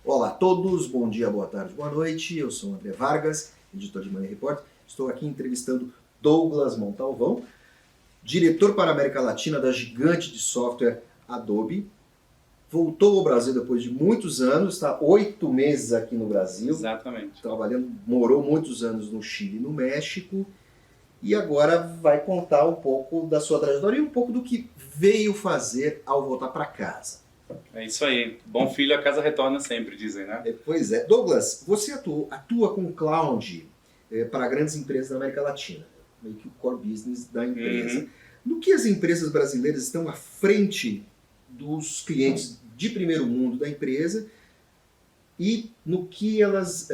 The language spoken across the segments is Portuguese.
Olá a todos, bom dia, boa tarde, boa noite. Eu sou o André Vargas, editor de Money Report. Estou aqui entrevistando Douglas Montalvão, diretor para a América Latina da gigante de software Adobe. Voltou ao Brasil depois de muitos anos, está 8 meses aqui no Brasil. Exatamente. Trabalhando, morou muitos anos no Chile e no México. E agora vai contar um pouco da sua trajetória e um pouco do que veio fazer ao voltar para casa. É isso aí. Bom filho, a casa retorna sempre, dizem, né? Pois é. Douglas, você atua com cloud para grandes empresas da América Latina, meio que o core business da empresa. Uhum. No que as empresas brasileiras estão à frente dos clientes de primeiro mundo da empresa e no que elas...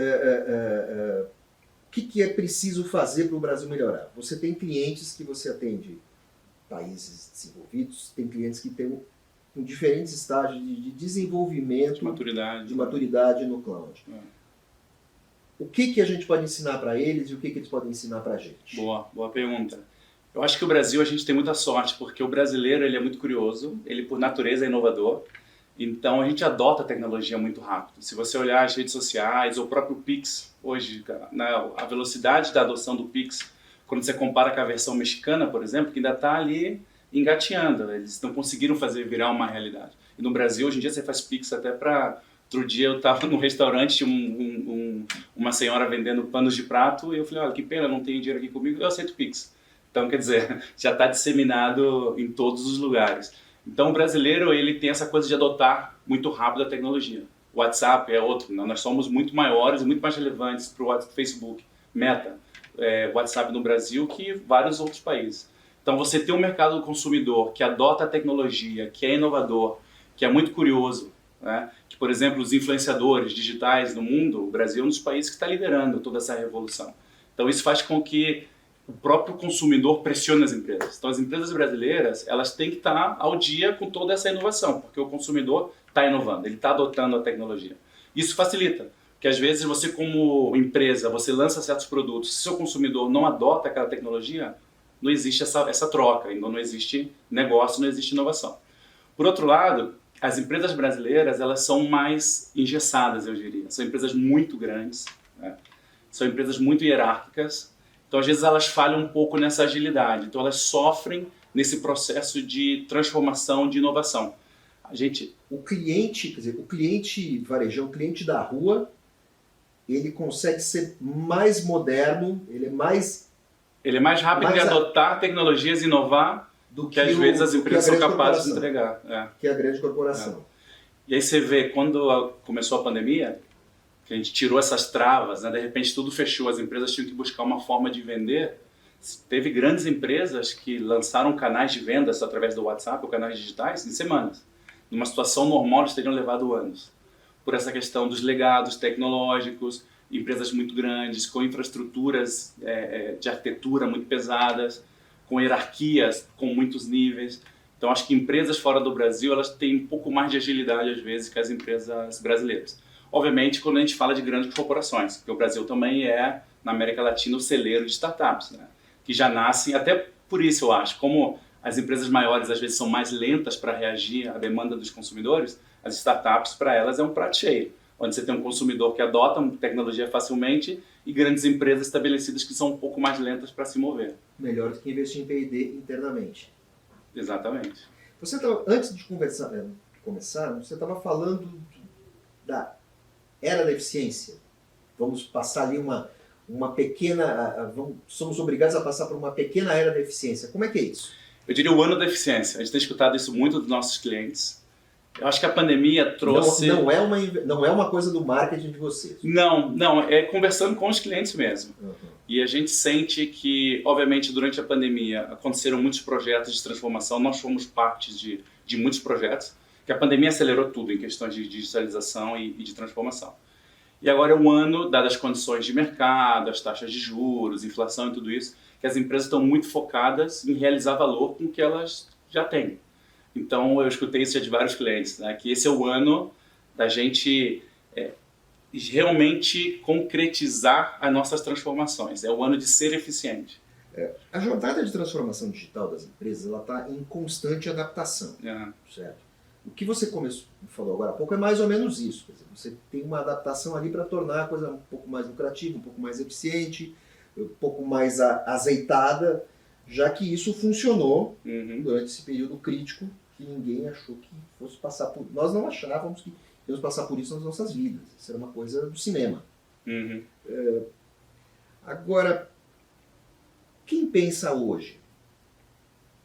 o que é preciso fazer para o Brasil melhorar? Você tem clientes que você atende países desenvolvidos, tem clientes que têm em diferentes estágios de desenvolvimento, De maturidade no cloud. O que a gente pode ensinar para eles e o que eles podem ensinar para a gente? Boa pergunta. Eu acho que o Brasil, a gente tem muita sorte, porque o brasileiro ele é muito curioso, ele por natureza é inovador, então a gente adota a tecnologia muito rápido. Se você olhar as redes sociais, ou o próprio Pix, hoje, a velocidade da adoção do Pix, quando você compara com a versão mexicana, por exemplo, que ainda está ali engateando, eles não conseguiram fazer virar uma realidade. E no Brasil, hoje em dia, você faz Pix até para... Outro dia eu estava num restaurante, tinha uma senhora vendendo panos de prato, e eu falei, olha, que pena, não tenho dinheiro aqui comigo, eu aceito Pix. Então, quer dizer, já está disseminado em todos os lugares. Então, o brasileiro, ele tem essa coisa de adotar muito rápido a tecnologia. O WhatsApp é outro, nós somos muito maiores e muito mais relevantes para o Facebook, Meta, WhatsApp no Brasil que vários outros países. Então, você tem um mercado do consumidor que adota a tecnologia, que é inovador, que é muito curioso, né? Que, por exemplo, os influenciadores digitais no mundo, o Brasil é um dos países que está liderando toda essa revolução. Então, isso faz com que o próprio consumidor pressione as empresas. Então, as empresas brasileiras, elas têm que estar ao dia com toda essa inovação, porque o consumidor está inovando, ele está adotando a tecnologia. Isso facilita, porque às vezes você, como empresa, você lança certos produtos, se o seu consumidor não adota aquela tecnologia, não existe essa troca, então não existe negócio, não existe inovação. Por outro lado, as empresas brasileiras, elas são mais engessadas, eu diria. São empresas muito grandes, né? São empresas muito hierárquicas, então às vezes elas falham um pouco nessa agilidade, então elas sofrem nesse processo de transformação, de inovação. O cliente, quer dizer, o cliente varejão, o cliente da rua, ele consegue ser mais moderno, ele é mais rápido de adotar tecnologias e inovar do que às vezes as empresas são capazes de entregar. Que é a grande corporação. E aí você vê, quando começou a pandemia, que a gente tirou essas travas, né? De repente tudo fechou, as empresas tinham que buscar uma forma de vender. Teve grandes empresas que lançaram canais de vendas através do WhatsApp ou canais digitais em semanas. Numa situação normal eles teriam levado anos. Por essa questão dos legados tecnológicos, empresas muito grandes, com infraestruturas de arquitetura muito pesadas, com hierarquias com muitos níveis. Então acho que empresas fora do Brasil elas têm um pouco mais de agilidade às vezes que as empresas brasileiras. Obviamente quando a gente fala de grandes corporações, porque o Brasil também é, na América Latina, o celeiro de startups, né? Que já nascem, até por isso eu acho, como as empresas maiores às vezes são mais lentas para reagir à demanda dos consumidores, as startups para elas é um prato cheio, onde você tem um consumidor que adota tecnologia facilmente e grandes empresas estabelecidas que são um pouco mais lentas para se mover. Melhor do que investir em P&D internamente. Exatamente. Antes de começar, você estava falando da era da eficiência. Vamos passar ali uma pequena... somos obrigados a passar por uma pequena era da eficiência. Como é que é isso? Eu diria o ano da eficiência. A gente tem escutado isso muito dos nossos clientes. Eu acho que a pandemia trouxe... Não é uma coisa do marketing de vocês. Não, é conversando com os clientes mesmo. Uhum. E a gente sente que, obviamente, durante a pandemia aconteceram muitos projetos de transformação, nós fomos parte de muitos projetos, que a pandemia acelerou tudo em questões de digitalização e de transformação. E agora é um ano, dadas as condições de mercado, as taxas de juros, inflação e tudo isso, que as empresas estão muito focadas em realizar valor com o que elas já têm. Então, eu escutei isso de vários clientes, né, que esse é o ano da gente realmente concretizar as nossas transformações. É o ano de ser eficiente. A jornada de transformação digital das empresas está em constante adaptação, certo? O que você falou agora há pouco é mais ou menos isso. Quer dizer, você tem uma adaptação ali para tornar a coisa um pouco mais lucrativa, um pouco mais eficiente, um pouco mais azeitada, já que isso funcionou durante esse período crítico que ninguém achou que fosse passar por... Nós não achávamos que íamos passar por isso nas nossas vidas. Isso era uma coisa do cinema. Agora, quem pensa hoje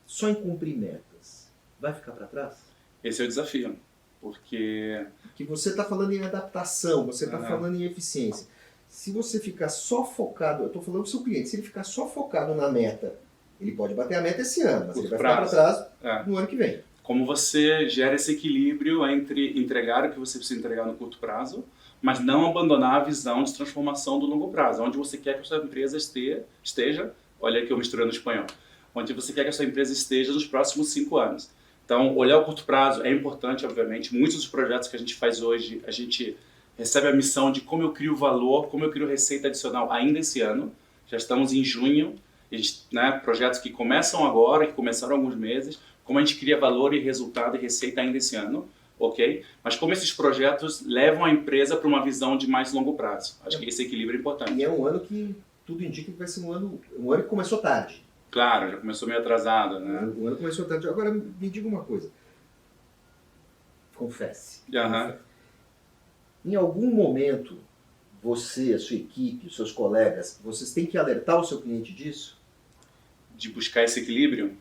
só em cumprir metas, vai ficar para trás? Esse é o desafio, porque você está falando em adaptação, você está falando em eficiência. Se você ficar só focado, eu estou falando para o seu cliente, se ele ficar só focado na meta, ele pode bater a meta esse ano, mas ele vai ficar para trás no ano que vem. Como você gera esse equilíbrio entre entregar o que você precisa entregar no curto prazo, mas não abandonar a visão de transformação do longo prazo, onde você quer que a sua empresa esteja, olha aqui eu misturando o espanhol, onde você quer que a sua empresa esteja nos próximos 5 anos. Então, olhar o curto prazo é importante, obviamente. Muitos dos projetos que a gente faz hoje, a gente recebe a missão de como eu crio valor, como eu crio receita adicional ainda esse ano. Já estamos em junho, a gente, projetos que começam agora, que começaram há alguns meses, como a gente cria valor e resultado e receita ainda esse ano, ok? Mas como esses projetos levam a empresa para uma visão de mais longo prazo. Acho que esse equilíbrio é importante. E é um ano que tudo indica que vai ser um ano que começou tarde. Claro, já começou meio atrasado, né? O ano começou tarde. Agora, me diga uma coisa. Confesse. Em algum momento, você, a sua equipe, os seus colegas, vocês têm que alertar o seu cliente disso? De buscar esse equilíbrio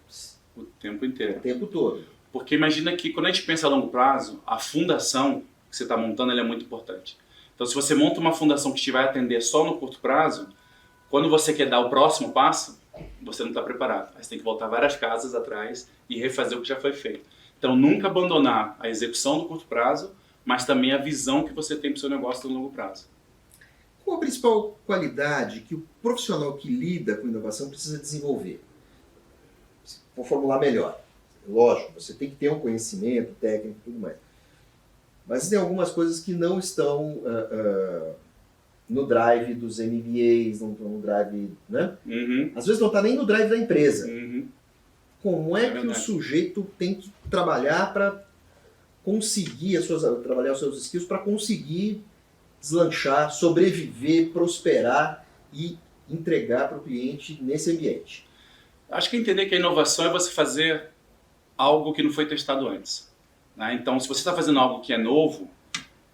o tempo inteiro. O tempo todo. Porque imagina que quando a gente pensa a longo prazo, a fundação que você está montando ela é muito importante. Então, se você monta uma fundação que te vai atender só no curto prazo, quando você quer dar o próximo passo, você não está preparado. Aí você tem que voltar várias casas atrás e refazer o que já foi feito. Então, nunca abandonar a execução do curto prazo, mas também a visão que você tem para o seu negócio no longo prazo. Qual a principal qualidade que o profissional que lida com inovação precisa desenvolver? Vou formular melhor. Lógico, você tem que ter um conhecimento técnico e tudo mais. Mas tem algumas coisas que não estão no drive dos MBAs, não estão no drive, né? Às vezes não está nem no drive da empresa. Como é que o sujeito tem que trabalhar para conseguir trabalhar os seus skills para conseguir deslanchar, sobreviver, prosperar e entregar para o cliente nesse ambiente? Acho que entender que a inovação é você fazer algo que não foi testado antes. Né? Então, se você está fazendo algo que é novo,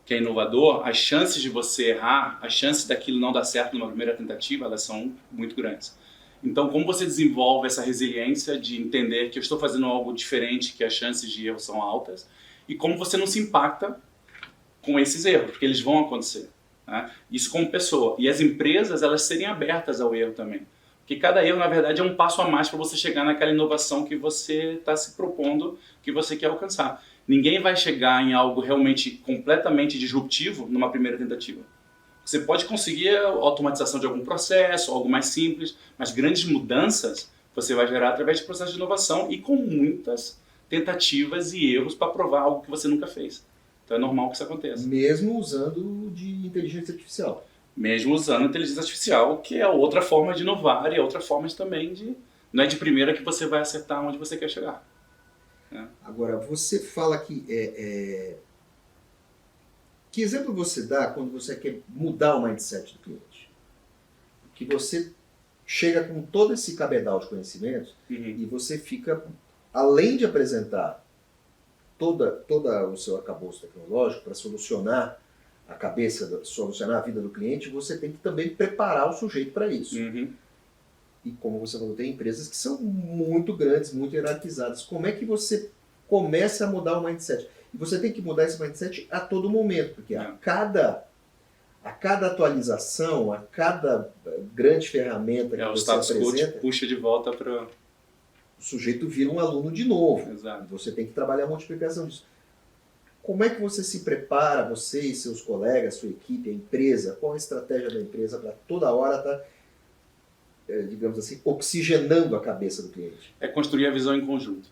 que é inovador, as chances de você errar, as chances daquilo não dar certo numa primeira tentativa, elas são muito grandes. Então, como você desenvolve essa resiliência de entender que eu estou fazendo algo diferente, que as chances de erro são altas, e como você não se impacta com esses erros, porque eles vão acontecer. Né? Isso como pessoa. E as empresas, elas serem abertas ao erro também. Porque cada erro, na verdade, é um passo a mais para você chegar naquela inovação que você está se propondo, que você quer alcançar. Ninguém vai chegar em algo realmente completamente disruptivo numa primeira tentativa. Você pode conseguir a automatização de algum processo, algo mais simples, mas grandes mudanças você vai gerar através de processo de inovação e com muitas tentativas e erros para provar algo que você nunca fez. Então é normal que isso aconteça. Mesmo usando de inteligência artificial. Mesmo usando inteligência artificial, que é outra forma de inovar e é outra forma também de... Não é de primeira que você vai acertar onde você quer chegar. Agora, você fala que... Que exemplo você dá quando você quer mudar o mindset do cliente? Que você chega com todo esse cabedal de conhecimentos e você fica, além de apresentar toda o seu arcabouço tecnológico para solucionar solucionar a vida do cliente, você tem que também preparar o sujeito para isso. E como você falou, tem empresas que são muito grandes, muito hierarquizadas. Como é que você começa a mudar o mindset? E você tem que mudar esse mindset a todo momento, porque a cada atualização, a cada grande ferramenta que você apresenta, puxa de volta para... O sujeito vira um aluno de novo. Exato. Você tem que trabalhar a multiplicação disso. Como é que você se prepara, você e seus colegas, sua equipe, a empresa, qual a estratégia da empresa para toda hora estar, digamos assim, oxigenando a cabeça do cliente? É construir a visão em conjunto.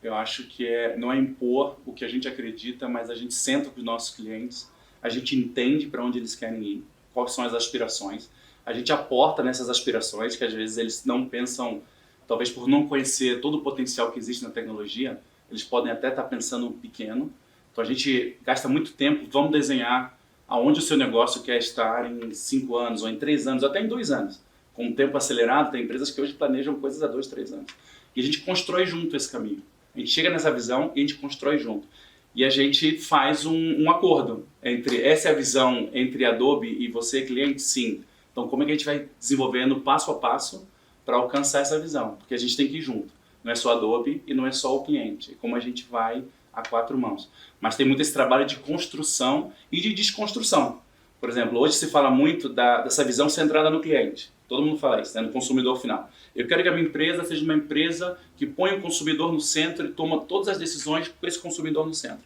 Eu acho que não é impor o que a gente acredita, mas a gente senta com os nossos clientes, a gente entende para onde eles querem ir, quais são as aspirações, a gente aporta nessas aspirações, que às vezes eles não pensam, talvez por não conhecer todo o potencial que existe na tecnologia, eles podem até estar pensando pequeno. Então a gente gasta muito tempo, vamos desenhar aonde o seu negócio quer estar em 5 anos, ou em 3 anos, ou até em 2 anos. Com o tempo acelerado, tem empresas que hoje planejam coisas há 2, 3 anos. E a gente constrói junto esse caminho. A gente chega nessa visão e a gente constrói junto. E a gente faz um acordo entre essa é a visão entre Adobe e você, cliente, sim. Então como é que a gente vai desenvolvendo passo a passo para alcançar essa visão? Porque a gente tem que ir junto. Não é só Adobe e não é só o cliente. É como a gente vai a 4 mãos. Mas tem muito esse trabalho de construção e de desconstrução. Por exemplo, hoje se fala muito dessa visão centrada no cliente. Todo mundo fala isso, né? No consumidor final. Eu quero que a minha empresa seja uma empresa que põe o consumidor no centro e toma todas as decisões com esse consumidor no centro.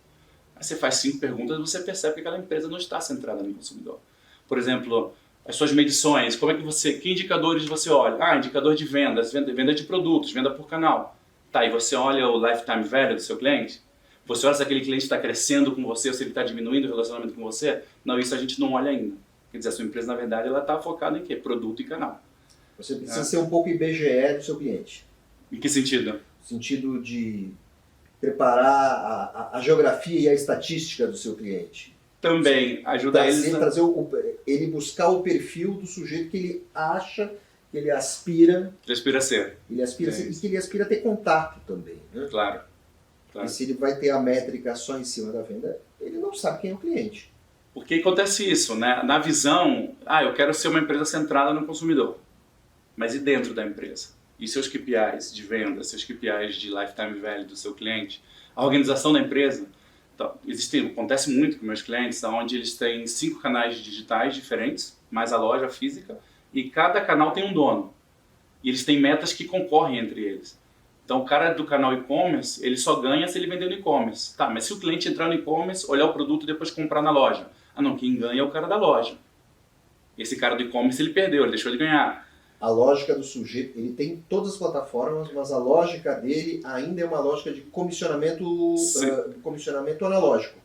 Aí você faz 5 perguntas e você percebe que aquela empresa não está centrada no consumidor. Por exemplo, as suas medições, que indicadores você olha? Ah, indicador de vendas, venda de produtos, venda por canal. Tá, e você olha o lifetime value do seu cliente? Você olha se aquele cliente está crescendo com você ou se ele está diminuindo o relacionamento com você? Não, isso a gente não olha ainda. Quer dizer, a sua empresa, na verdade, ela está focada em quê? Produto e canal. Você precisa ser um pouco IBGE do seu cliente. Em que sentido? No sentido de preparar a geografia e a estatística do seu cliente. Também ajudar ele buscar o perfil do sujeito que ele acha, que ele aspira. Ele aspira a ser. Ele aspira a ser, e que ele aspira a ter contato também. Né? Claro. E se ele vai ter a métrica só em cima da venda, ele não sabe quem é o cliente. Porque acontece isso, né? Na visão, eu quero ser uma empresa centrada no consumidor. Mas e dentro da empresa? E seus KPIs de venda, seus KPIs de lifetime value do seu cliente? A organização da empresa? Então, acontece muito com meus clientes, onde eles têm 5 canais digitais diferentes, mais a loja física, e cada canal tem um dono. E eles têm metas que concorrem entre eles. Então, o cara do canal e-commerce, ele só ganha se ele vender no e-commerce. Tá, mas se o cliente entrar no e-commerce, olhar o produto e depois comprar na loja? Ah, não, quem ganha é o cara da loja. Esse cara do e-commerce, ele perdeu, ele deixou de ganhar. A lógica do sujeito, ele tem todas as plataformas, mas a lógica dele ainda é uma lógica de comissionamento analógico.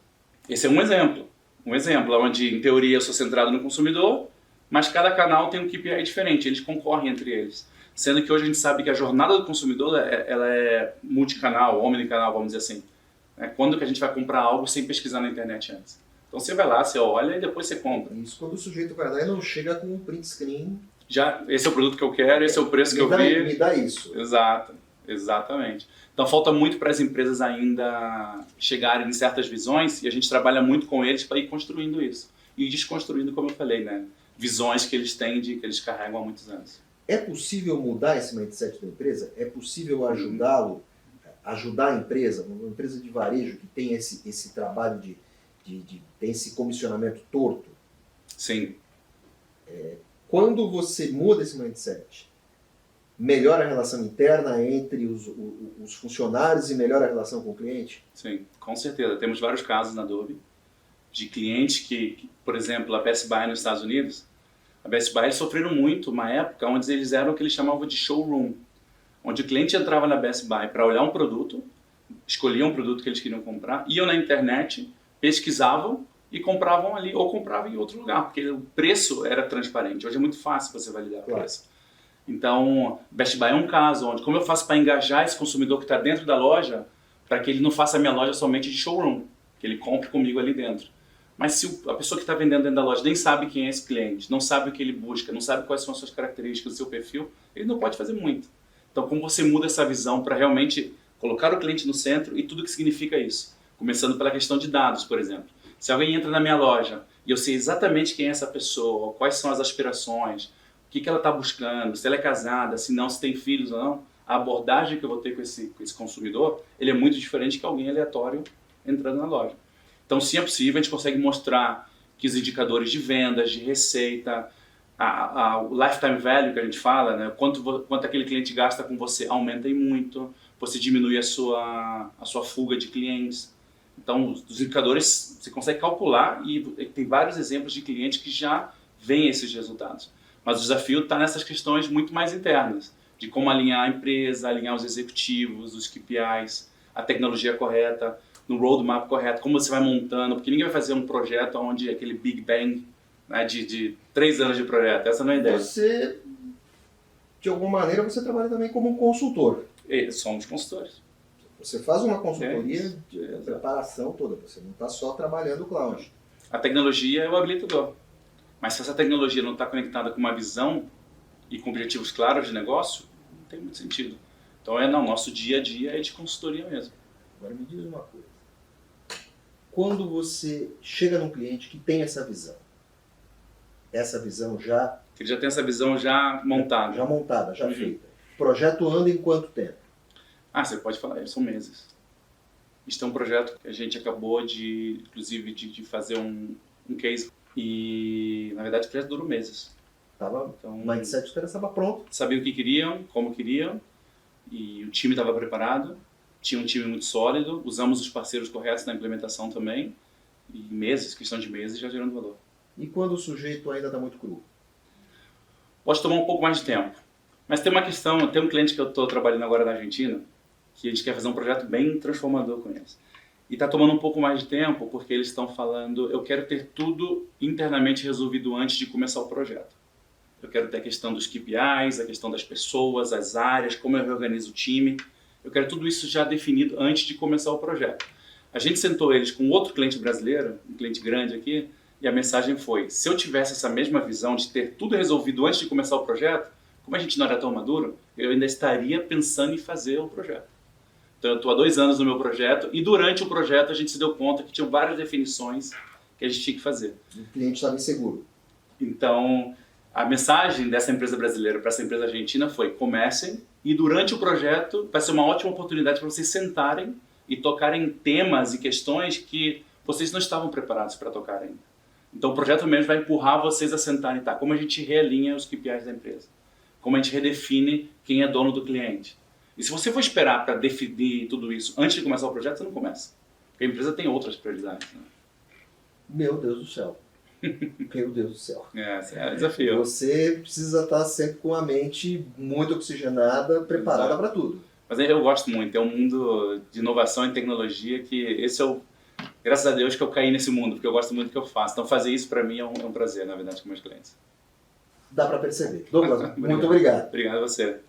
Esse é um exemplo. Um exemplo onde, em teoria, eu sou centrado no consumidor, mas cada canal tem um KPI diferente, eles concorrem entre eles. Sendo que hoje a gente sabe que a jornada do consumidor ela é multicanal, omnicanal, vamos dizer assim. Quando que a gente vai comprar algo sem pesquisar na internet antes? Então você vai lá, você olha e depois você compra. Isso quando o sujeito vai lá e não chega com um print screen. Já, esse é o produto que eu quero, esse é o preço que eu vi. Me dá isso. Exato, exatamente. Então falta muito para as empresas ainda chegarem em certas visões e a gente trabalha muito com eles para ir construindo isso. E desconstruindo, como eu falei, né? Visões que eles têm, que eles carregam há muitos anos. É possível mudar esse mindset da empresa? É possível ajudá-lo, ajudar a empresa, uma empresa de varejo que tem esse trabalho tem esse comissionamento torto? Sim. Quando você muda esse mindset, melhora a relação interna entre os funcionários e melhora a relação com o cliente? Sim, com certeza. Temos vários casos na Adobe de clientes que, por exemplo, a Best Buy nos Estados Unidos, a Best Buy eles sofreram muito uma época onde eles eram o que eles chamavam de showroom, onde o cliente entrava na Best Buy para olhar um produto, escolhiam um produto que eles queriam comprar, iam na internet, pesquisavam e compravam ali, ou compravam em outro lugar, porque o preço era transparente. Hoje é muito fácil você validar o preço. Então, Best Buy é um caso onde, como eu faço para engajar esse consumidor que está dentro da loja, para que ele não faça a minha loja somente de showroom, que ele compre comigo ali dentro. Mas se a pessoa que está vendendo dentro da loja nem sabe quem é esse cliente, não sabe o que ele busca, não sabe quais são as suas características, o seu perfil, ele não pode fazer muito. Então, como você muda essa visão para realmente colocar o cliente no centro e tudo o que significa isso? Começando pela questão de dados, por exemplo. Se alguém entra na minha loja e eu sei exatamente quem é essa pessoa, quais são as aspirações, o que ela está buscando, se ela é casada, se não, se tem filhos ou não, a abordagem que eu vou ter com esse consumidor, ele é muito diferente que alguém aleatório entrando na loja. Então, se é possível, a gente consegue mostrar que os indicadores de vendas, de receita, o lifetime value que a gente fala, né, quanto aquele cliente gasta com você aumenta e muito, você diminui a sua fuga de clientes. Então, os indicadores você consegue calcular e tem vários exemplos de clientes que já veem esses resultados. Mas o desafio está nessas questões muito mais internas, de como alinhar a empresa, alinhar os executivos, os KPIs, a tecnologia correta, no roadmap correto, como você vai montando, porque ninguém vai fazer um projeto onde aquele Big Bang, né, de 3 anos de projeto, essa não é a ideia. Você, de alguma maneira, você trabalha também como um consultor. Somos consultores. Você faz uma consultoria de Exato. preparação toda, você não está só trabalhando o cloud. A tecnologia é o habilitador. Mas se essa tecnologia não está conectada com uma visão e com objetivos claros de negócio, não tem muito sentido. Então, nosso dia a dia é de consultoria mesmo. Agora me diz uma coisa. Quando você chega num cliente que tem essa visão já Ele já tem essa visão já montada. já montada, já Uhum. feita. O projeto anda em quanto tempo? Você pode falar, são meses. Este é um projeto que a gente acabou de, inclusive, de fazer um case. E, na verdade, o projeto durou meses. O mindset dos caras estava pronto. Sabiam o que queriam, como queriam, e o time estava preparado. Tinha um time muito sólido, usamos os parceiros corretos na implementação também. E questão de meses, já gerando valor. E quando o sujeito ainda está muito cru? Pode tomar um pouco mais de tempo. Mas tem uma questão, tem um cliente que eu estou trabalhando agora na Argentina, que a gente quer fazer um projeto bem transformador com eles. E está tomando um pouco mais de tempo porque eles estão falando, eu quero ter tudo internamente resolvido antes de começar o projeto. Eu quero ter a questão dos KPIs, a questão das pessoas, as áreas, como eu reorganizo o time. Eu quero tudo isso já definido antes de começar o projeto. A gente sentou eles com outro cliente brasileiro, um cliente grande aqui, e a mensagem foi, se eu tivesse essa mesma visão de ter tudo resolvido antes de começar o projeto, como a gente não era tão maduro, eu ainda estaria pensando em fazer o projeto. Então eu estou há 2 anos no meu projeto e durante o projeto a gente se deu conta que tinha várias definições que a gente tinha que fazer. O cliente estava inseguro. Então a mensagem dessa empresa brasileira para essa empresa argentina foi, comecem e durante o projeto vai ser uma ótima oportunidade para vocês sentarem e tocarem temas e questões que vocês não estavam preparados para tocar ainda. Então o projeto mesmo vai empurrar vocês a sentarem, como a gente realinha os KPIs da empresa, como a gente redefine quem é dono do cliente. E se você for esperar para definir tudo isso antes de começar o projeto, você não começa. Porque a empresa tem outras prioridades. Né? Meu Deus do céu. Meu Deus do céu. É desafio. Você precisa estar sempre com a mente muito oxigenada, preparada para tudo. Mas eu gosto muito, é um mundo de inovação e tecnologia que esse é o... Graças a Deus que eu caí nesse mundo, porque eu gosto muito do que eu faço. Então fazer isso para mim é um prazer, na verdade, com meus clientes. Dá para perceber. Douglas, muito obrigado. Obrigado a você.